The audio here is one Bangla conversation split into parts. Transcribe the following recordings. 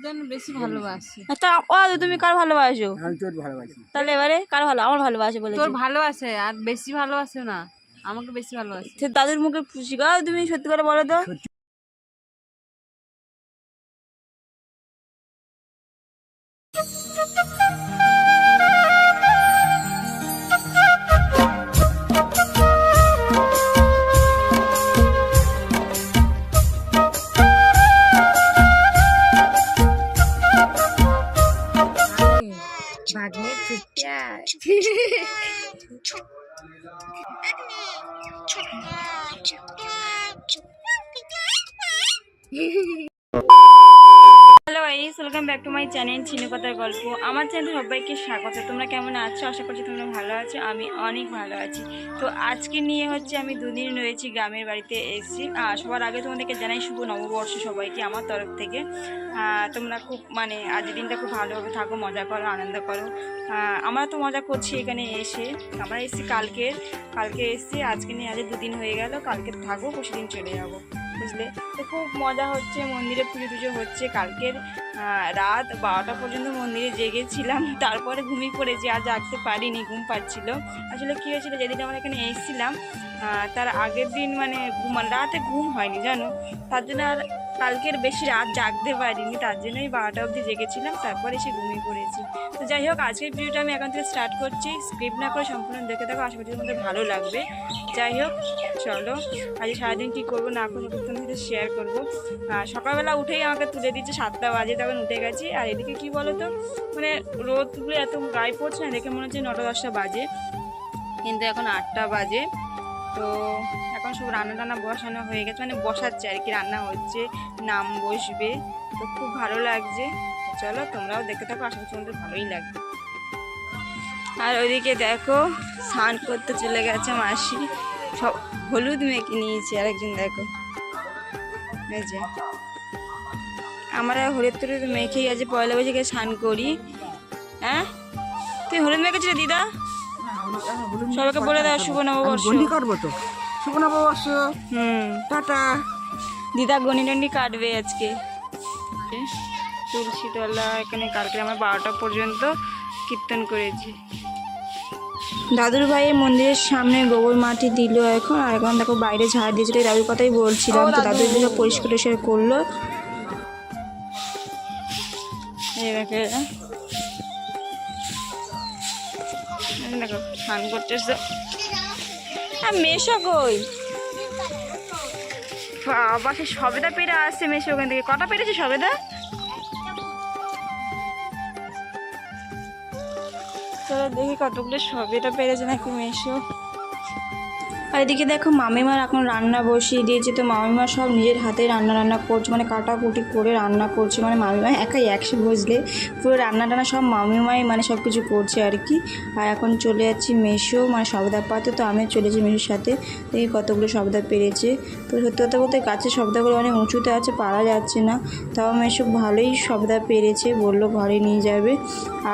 জন্য বেশি ভালোবাসি। তা ও তুমি কার ভালোবাসো? আমি তোর ভালোবাসি। তাহলে এবারে কার ভালো? আমার ভালোবাসে বলে তোর ভালোবাসে আর বেশি ভালোবাসে না, আমাকে বেশি ভালোবাসে। দাদুর মুখে শিখাও, তুমি সত্যি করে বলো তো। ভাগ্নের ছুটিয়া hello guys, welcome back to my channel Chinu কথার গল্প। আমার চ্যানেলে সবাইকে স্বাগত। তোমরা কেমন আছো? আশা করছি তোমরা ভালো আছো। আমি অনেক ভালো আছি। তো আজকে নিয়ে হচ্ছে আমি দুদিন রয়েছি গ্রামের বাড়িতে এসেছি। সবার আগে তোমাদেরকে জানাই শুভ নববর্ষ সবাইকে আমার তরফ থেকে। তোমরা খুব আজকের দিনটা খুব ভালোভাবে থাকো, মজা করো, আনন্দ করো। আমরা তো মজা করছি এখানে এসে। আমরা এসেছি কালকে এসেছি, আজকে নিয়ে আজ দুদিন হয়ে গেল। কালকে থাকবো, পরশুদিন চলে যাবো, বুঝলে। তো খুব মজা হচ্ছে, মন্দিরে পুজো টুজো হচ্ছে। কালকের রাত 12টা পর্যন্ত মন্দিরে জেগেছিলাম, তারপরে ঘুমিয়ে পড়েছি। আর জাগতে পারিনি, ঘুম পাচ্ছিল। আসলে কী হয়েছিল, যেদিন আমরা এখানে এসেছিলাম তার আগের দিন রাতে ঘুম হয়নি জানো, তার জন্য আর কালকের বেশি রাত জাগতে পারিনি, তার জন্যই 12টা অবধি জেগেছিলাম, তারপরে এসে ঘুমিয়ে পড়েছি। তো যাই হোক, আজকের ভিডিওটা আমি এখন থেকে স্টার্ট করছি। স্ক্রিপ্ট না করে সম্পূর্ণ দেখে থাকো, আশা করছি তোমাদের ভালো লাগবে। যাই হোক, চলো আজ সারাদিন কী করবো না করবো তোমাদের সাথে শেয়ার করবো। সকালবেলা উঠেই আমাকে তুলে দিচ্ছে, 7টা বাজে, তখন উঠে গেছি। আর এদিকে কী বলো তো, রোদগুলো এত গায়ে পড়ছে না, দেখে মনে হচ্ছে 9টা 10টা বাজে, কিন্তু এখন 8টা বাজে। তো এখন সব রান্না টান্না বসানো হয়ে গেছে, বসাচ্ছে আর কি, রান্না হচ্ছে, নাম বসবে। তো খুব ভালো লাগছে। চলো তোমরাও দেখতে থাকো, আশা করছি তোমাদের ভালোই লাগবে। আর ওইদিকে দেখো, স্নান করতে চলে গেছে মাসি, সব হলুদ মেখে নিয়েছে। আরেকজন দেখো, এই যে আমরা হলুদ টলুদ মেখেই আছে, পয়লা বৈশাখে স্নান করি। হ্যাঁ, তুই হলুদ মেখেছিস দিদা? সবাইকে বলে দাও শুভ নববর্ষ। করবো তো, শুভ নববর্ষ। টাটা। দিদা গনি টন্ডি কাটবে আজকে। তুলসী তলা এখানে কালকে আমরা 12টা পর্যন্ত কীর্তন করেছি। দাদুর ভাইয়ের মন্দিরের সামনে গোবর মাটি দিল এখন, আর এখন দেখো বাইরে ঝাড় দিয়েছিল। দাদুর কথাই বলছিলাম, তো দাদুর দিকে পরিষ্কার টরিষ্কার করলো। এই দেখো দেখো স্নান করতেছে। মেশো কই বাবা, সে সবেদা পেরে আসছে মেশো ওখান থেকে। কটা পেরেছে সবেদা? চলো দেখি কতগুলো সবেদা পেরেছে নাকি মেশো। আর এদিকে দেখো মামিমার এখন রান্না বসিয়ে দিয়েছে। তো মামিমা সব নিজের হাতে রান্না করছে, কাটাকুটি করে রান্না করছে। মামিমা একাই একসে বুঝলে, পুরো রান্না টান্না সব মামিমাই সব কিছু করছে আর কি। আর এখন চলে যাচ্ছি মেশো সবেদা পাতে। তো আমি চলেছি মেশোর সাথে, দেখি কতগুলো সবেদা পেরেছে। তো সত্যি কথা বলতে গাছের সবেদাগুলো অনেক উঁচুতে আছে, পারা যাচ্ছে না। তাও মেশো ভালোই সবেদা পেরেছে, বললো ঘরে নিয়ে যাবে।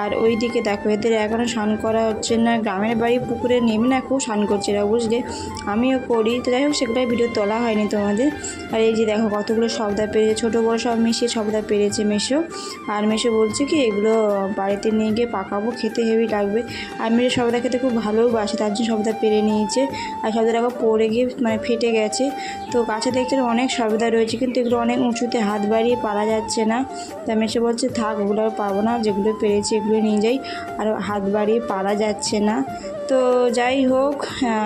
আর ওই দিকে দেখো, এদের এখনও স্নান করা হচ্ছে না। গ্রামের বাড়ি পুকুরে নেমে না খুব স্নান করছে এরা, বুঝলে, আমিও করি। তো যাই হোক, সেগুলোই ভিডিও তোলা হয়নি তোমাদের। আর এই যে দেখো কতগুলো সবেদা পেরেছে, ছোটো বড়ো সব মিশিয়ে সবেদা পেরেছে মেশো। আর মেশো বলছে কি এগুলো বাড়িতে নিয়ে গিয়ে পাকাবো, খেতে হেভি লাগবে। আর মেশো সবেদা খেতে খুব ভালোবাসে, তার জন্য সবেদা পেরে নিয়েছে। আর সবেদা দেখো পড়ে গিয়ে ফেটে গেছে। তো গাছে দেখতে অনেক সবেদা রয়েছে, কিন্তু এগুলো অনেক উঁচুতে, হাত বাড়িয়ে পারা যাচ্ছে না। তা মেশো বলছে থাক, ওগুলো আর পাবো না, যেগুলো পেরেছি এগুলো নিয়ে যাই, আর হাত বাড়িয়ে পারা যাচ্ছে না। তো যাই হোক,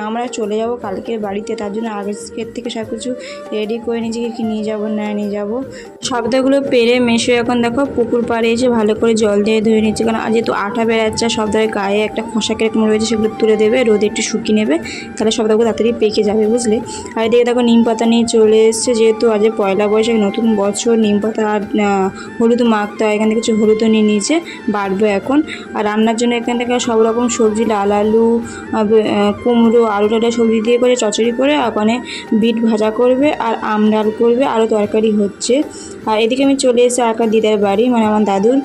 আমরা চলে যাব কালকের বাড়িতে, তার জন্য আগের থেকে সব কিছু রেডি করে নিয়েছি, কি নিয়ে যাব না নিয়ে যাব। সবেদাগুলো পেরে মেশো এখন দেখো পুকুর পাড়ে এসে ভালো করে জল দিয়ে ধুয়ে নিচ্ছে, কারণ যেহেতু আঠা বেড়াচ্ছে, সবেদার গায়ে একটা খোসা কিরকম রয়েছে, সেগুলো তুলে দেবে, রোদে একটু শুকিয়ে নেবে, তাহলে সবেদাগুলো তাড়াতাড়ি পেকে যাবে, বুঝলে। আর এদিকে দেখো নিম পাতা নিয়ে চলে এসছে, যেহেতু আজ পয়লা বৈশাখ, নতুন বছর, নিম পাতা আর হলুদ মাখতে হয়। এখান থেকে কিছু হলুদও নিয়ে নিয়েছে, বাড়বো এখন। আর রান্নার জন্য এখান থেকে সব রকম সবজি, লাল আলু, কুমড়ো আলু টাটা সবজি দিয়ে করে চচ্চড়ি করে, ওখানে বিট ভাজা করবে আর আম ডাল করবে, আরও তরকারি হচ্ছে। আর এদিকে আমি চলে এসেছি একটা দিদার বাড়ি, মানে আমার দাদুর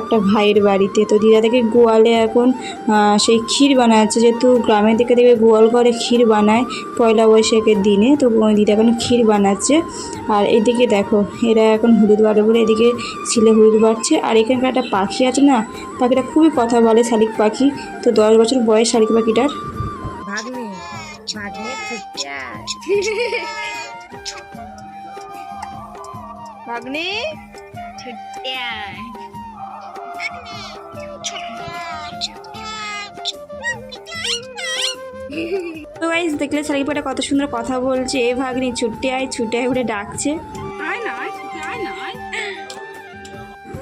একটা ভাইয়ের বাড়িতে। তো দিদা থেকে গোয়ালে এখন সেই ক্ষীর বানাচ্ছে, যেহেতু গ্রামের দিকে দেখবে গোয়াল ঘরে ক্ষীর বানায় পয়লা বৈশাখের দিনে, তো দিদা এখন ক্ষীর বানাচ্ছে। আর এদিকে দেখো এরা এখন হলুদ বাটে বলে এদিকে ছিলে হলুদ বাটছে। আর এখানকার একটা পাখি আছে না, পাখিটা খুবই কথা বলে, শালিক পাখি। তো 10 বছর বয়স শালিক পাখিটার। ভাগ্নি ভাগ্নি ছুটিয়া ভাগ্নি তো গাইস দেখলে শালিক পাখিটা কত সুন্দর কথা বলছে। এ ভাগ্নি ছুটে আয় বলে ডাকছে।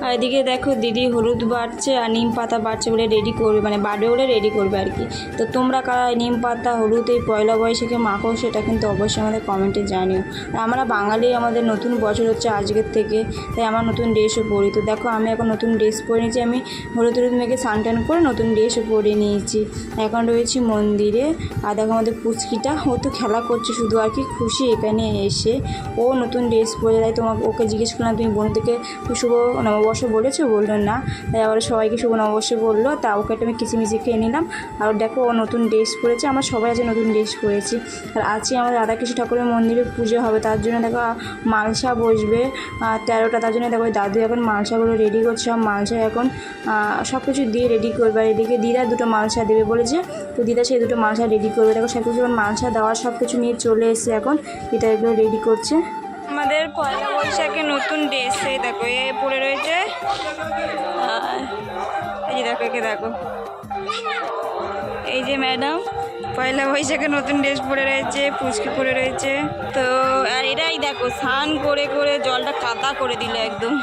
আর এদিকে দেখো দিদি হলুদ বাড়ছে আর নিম পাতা বাড়ছে বলে রেডি করবে, মানে বাড়বে বলে রেডি করবে আর কি। তো তোমরা কারা নিম পাতা হলুদ এই পয়লা বৈশাখে মাখো সেটা কিন্তু অবশ্যই আমাদের কমেন্টে জানিও। আর আমরা বাঙালি, আমাদের নতুন বছর হচ্ছে আজকের থেকে, তাই আমার নতুন ড্রেসও পরি। তো দেখো আমি এখন নতুন ড্রেস পরে নিয়েছি, আমি হলুদ মেখে স্নান টান করে নতুন ড্রেসও পরে নিয়েছি। এখন রয়েছি মন্দিরে। আর দেখো আমাদের পুচকিটা, ও তো খেলা করছে শুধু আর কি, খুশি এখানে এসে। ও নতুন ড্রেস পরে, তাই তোমাকে ওকে জিজ্ঞেস করলাম তুমি বন্ধুকে শুভ নববর্ষ বলেছো, বললো না। তাই আবার সবাইকে শুভ নববর্ষ বললো, তা ওকে একটা আমি কিচিমিচি খেয়ে নিলাম। আর দেখো ও নতুন ড্রেস পরেছে, আমরা সবাই আজ নতুন ড্রেস পরেছি। আর আজকে আমাদের রাধাকৃষ্ণ ঠাকুরের মন্দিরে পুজো হবে, তার জন্য দেখো মালসা বসবে 13টা, তার জন্য দেখো দাদু এখন মালসাগুলো রেডি করছে। সব মালসা এখন সব কিছু দিয়ে রেডি করবে। আর এদিকে দিদা 2টো মালসা দেবে বলেছে, তো দিদা সেই 2টো মালসা রেডি করবে। দেখো সব কিছু মালসা দেওয়ার সব কিছু নিয়ে চলে এসেছে, এখন দিদা এগুলো রেডি করছে। আমাদের পয়লা বৈশাখে নতুন ড্রেস, এই দেখো এ পরে রয়েছে। এই যে দেখো একে দেখো, এই যে ম্যাডাম পয়লা বৈশাখে নতুন ড্রেস পরে রয়েছে, পুচকি পরে রয়েছে। তো আর এরাই দেখো স্নান করে করে জলটা কাদা করে দিল একদম।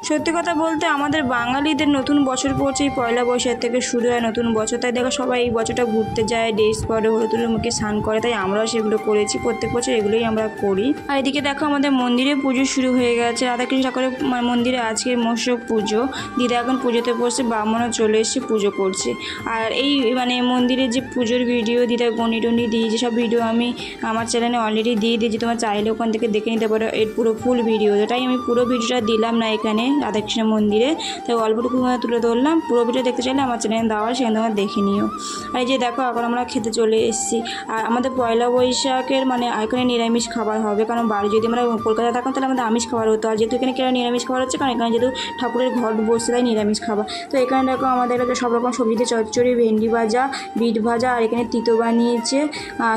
সত্যি কথা বলতে আমাদের বাঙালিদের নতুন বছর পড়ছে এই পয়লা বৈশাখ থেকে শুরু হয় নতুন বছর। তাই দেখো সবাই এই বছরটা ঘুরতে যায়, ড্রেস পরে, হলুদ মুখে স্নান করে, তাই আমরাও সেগুলো করেছি। প্রত্যেক বছর এগুলোই আমরা করি। আর এদিকে দেখো আমাদের মন্দিরে পুজো শুরু হয়ে গেছে, রাধাকৃষ্ণ ঠাকুরের মন্দিরে আজকে মৎস্য পুজো। দিদা এখন পুজোতে বসে, ব্রাহ্মণও চলে এসে পুজো করছে। আর এই মানে মন্দিরে যে পুজোর ভিডিও দিদা গণি টনি দিই, যেসব ভিডিও আমি আমার চ্যানেলে অলরেডি দিয়ে দিয়েছি, তোমার চাইলে ওখান থেকে দেখে নিতে পারো এর পুরো ফুল ভিডিও। তাই আমি পুরো ভিডিওটা দিলাম না এখানে রাধাকৃষ্ণ মন্দিরে, তাই অল্পটুকু তুলে ধরলাম। পুরো ভিডিও দেখতে চাইলে আমার চ্যানেল দেওয়া, সেখানে তোমরা দেখে নিও। আর এই যে দেখো এখন আমরা খেতে চলে এসেছি। আর আমাদের পয়লা বৈশাখের মানে এখানে নিরামিষ খাবার হবে, কারণ বাড়ি যদি আমরা কলকাতায় থাকতাম তাহলে আমাদের আমিষ খাবার হতো। আর যেহেতু এখানে কেন নিরামিষ খাবার হচ্ছে, কারণ এখানে যেহেতু ঠাকুরের ঘট বসছে, তাই নিরামিষ খাবার। তো এখানে দেখো আমাদের সব রকম সবজিতে চচ্চড়ি, ভেন্ডি ভাজা, বিট ভাজা, আর এখানে তিতো বানিয়েছে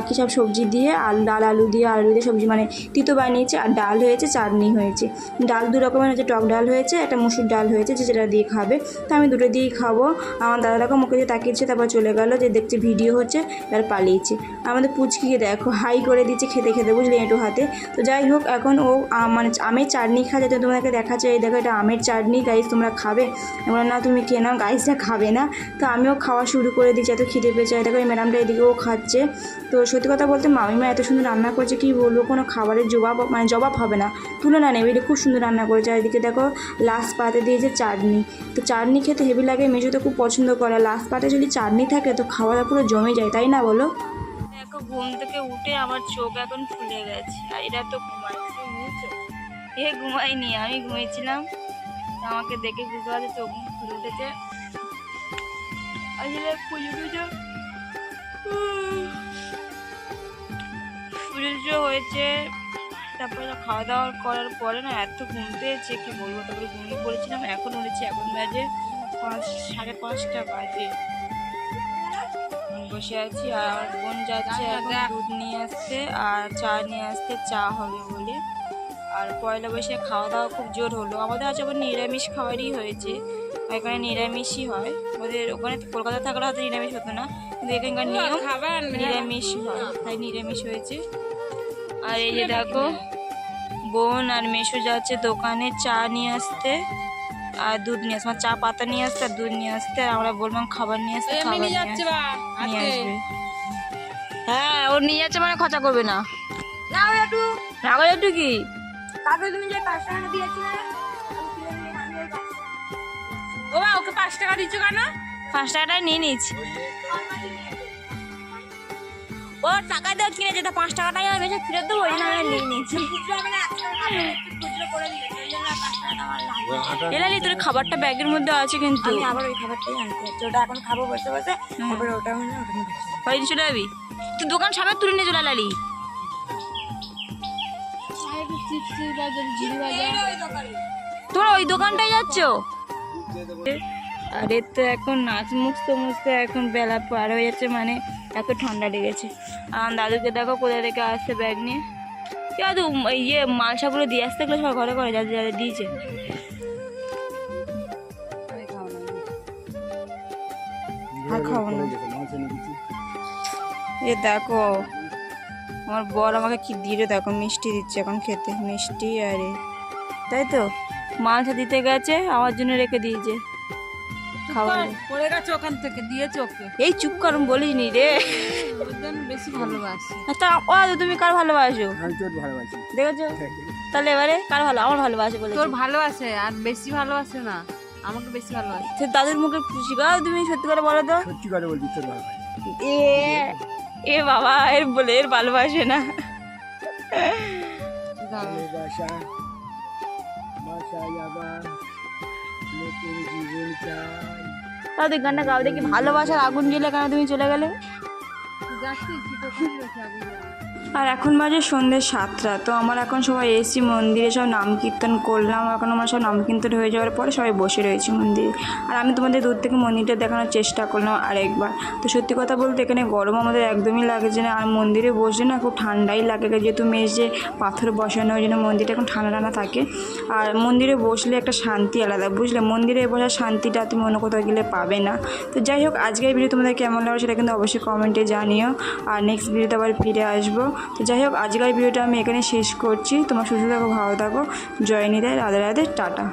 কী সব সবজি দিয়ে, আলু দিয়ে সবজি, মানে তিতো বানিয়েছে। আর ডাল হয়েছে, চাটনি হয়েছে। ডাল 2 রকমের হয়েছে, টক ডাল হয়েছে, একটা মুসুর ডাল হয়েছে, যেটা দিয়ে খাবে। তো আমি 2টো দিয়েই খাবো। আমার দাদা দেখো মুখে দিয়ে তাকিয়েছে, তারপর চলে গেল, যে দেখছে ভিডিও হচ্ছে তার পালিয়েছে। আমাদের পুচকিকে দেখো হাই করে দিচ্ছে খেতে খেতে, বুঝলি, এঁটো হাতে। তো যাই হোক এখন ও মানে আমের চাটনি খায়, যাতে তোমাদেরকে দেখাচ্ছে। এই দেখো এটা আমের চাটনি, গাইস তোমরা খাবে? এবার না তুমি খেয়ে নাও, গাইসটা খাবে না। তো আমিও খাওয়া শুরু করে দিচ্ছি, এত খিদে পেয়েছে। দেখো এই ম্যাডামটা এদিকেও খাচ্ছে। তো সত্যি কথা বলতে মামিমা এত সুন্দর রান্না করেছে, কি বলবো, কোনো খাবারের জবাব হবে না, তুলনা নেই। এটা খুব সুন্দর রান্না করেছে। আর এদিকে দেখো লাস্ট পাতে দিয়েছে চাটনি। তো চাটনি খেতে হেভি লাগে, মেজো তো খুব পছন্দ করে। লাস্ট পাতে যদি চাটনি থাকে তো খাওয়াটা পুরো জমে যায়, তাই না বলো? দেখো ঘুম থেকে উঠে আমার চোখ এখন ফুলে গেছে। আর এরা তো ঘুমাইছে, এ ঘুমাইনি, আমি ঘুমিয়েছিলাম। আমাকে দেখে বুঝতে পারছে চোখ ফুলে উঠেছে। আসলে পুজো হয়েছে, তারপরে খাওয়া দাওয়া করার পরে না এত ঘুম পেয়েছে কি বলবো। তারপরে ঘুমিয়ে পড়েছিলাম, এখন উঠেছি, এখন বাজে 5:30 বাজে। বসে আছি আর আমার বোন যাচ্ছে এখন দুধ নিয়ে আসতে আর চা নিয়ে আসতে, চা হবে বলে। আর পয়লা বৈশাখে খাওয়া দাওয়া খুব জোর হলো। আমাদের আজ আবার নিরামিষ খাবারই হয়েছে, এখানে নিরামিষই হয়। ওদের ওখানে কলকাতা থাকলে হয়তো নিরামিষ হতো না, কিন্তু এখানকার নিয়ম নিরামিষ হয়, তাই নিরামিষ হয়েছে। আর এই যে দেখো বোন আর মেশো যাচ্ছে দোকানে চা নিয়ে আসতে আর দুধ নিয়ে আসতে, চা পাতা নিয়ে আসতে আর দুধ নিয়ে আসতে। আর আমরা বললাম খাবার নিয়ে আসতে, খাবার নিয়ে আসবে। হ্যাঁ ও নিয়ে যাচ্ছে মানে খরচা করবে না। একটু কি তুমি যে 5 টাকা দিয়েছিলে, ওকে 5 টাকা দিচ্ছ কেন? 5 টাকাটাই নিয়ে নিচ্ছি। ও টাকা দেওয়া কিনেছে, তা 5 টাকাটাই আমি বেশি ফেরত দেবো, ওই জন্য আমি নিয়ে নিচ্ছি। এলালি তোর খাবারটা ব্যাগের মধ্যে আছে কিন্তু আমি আবার ওই খাবারটাই আনতে যাচ্ছি, ওটা এখন খাবো বসে বসে, তারপরে ওটা হলে ওটা নিয়ে যাচ্ছি। ওই দিন চলে যাবি তুই, দোকান সামনে তুলে নিয়ে চলে এলালি। তোমরা ওই দোকানটাই যাচ্ছ? আরে তো এখন নাচ মুছতে মুছতে এখন বেলা পার হয়ে যাচ্ছে, মানে এত ঠান্ডা লেগেছে। আর দাদুকে দেখো কোথায় থেকে আসছে ব্যাগ নিয়ে। দাদু ইয়ে মালসাগুলো দিয়ে আসতে গেলে সব ঘরে ঘরে যাদের যাদের দিয়েছে। আর খাবো না। এ দেখো আমার বর আমাকে কি দিয়ে, দেখো মিষ্টি দিচ্ছে এখন খেতে, মিষ্টি আরে তাই তো মালসা দিতে গেছে, আমার জন্য রেখে দিয়েছে খাবার। পড়ে গেছে ওখান থেকে, দিয়েছে ওকে। এই চুপ কর, বলিস নি রে। ওর জন্য বেশি ভালোবাসি। তা ও তুমি কার ভালোবাসো আমি তোর ভালোবাসি। দেখেছো? তাহলে এবারে কার ভালো? আমার ভালোবাসে বলে। তোর ভালোবাসে আর বেশি ভালোবাসে না, আমাকে বেশি ভালোবাসে। সে দাদুর মুখে খুশি গাও, তুমি সত্যি করে বলো তো। সত্যি কথা বলছি, তোর ভালোবাসি। এ এ বাবা, এর বলে এর ভালোবাসে না। ভালোবাসা বাসায় আবার নতুন জীবন চাই। তাও তুই গানটা গাও দেখি, ভালোবাসার আগুন জ্বলে কেন তুমি চলে গেলে? আর এখন বাজে সন্ধ্যে 7টা। তো আমার এখন সবাই এসছি মন্দিরে, সব নাম কীর্তন করলাম। এখন আমার সব নাম কীর্তন হয়ে যাওয়ার পরে সবাই বসে রয়েছি মন্দিরে। আর আমি তোমাদের দূর থেকে মন্দিরটা দেখানোর চেষ্টা করলাম আরেকবার। তো সত্যি কথা বলতে এখানে গরম আমাদের একদমই লাগছে না, আর মন্দিরে বসলে না খুব ঠান্ডাই লাগে, যেহেতু মেঝে যে পাথর বসানো, ওই জন্য মন্দিরটা এখন ঠান্ডা ঠান্ডা থাকে। আর মন্দিরে বসলে একটা শান্তি আলাদা, বুঝলে? মন্দিরে বসার শান্তিটা তুমি অন্য কোথাও গেলে পাবে না। তো যাই হোক, আজকের ভিডিও তোমাদের কেমন লাগবে সেটা কিন্তু অবশ্যই কমেন্টে জানিও। আর নেক্সট ভিডিওতে আবার ফিরে আসবো। তো যাই হোক, আজকের ভিডিওটা আমি এখানে শেষ করছি। তোমার সুস্থ থাকো, ভালো থাকো, জয় নিতাই, রাধে রাধে, টাটা।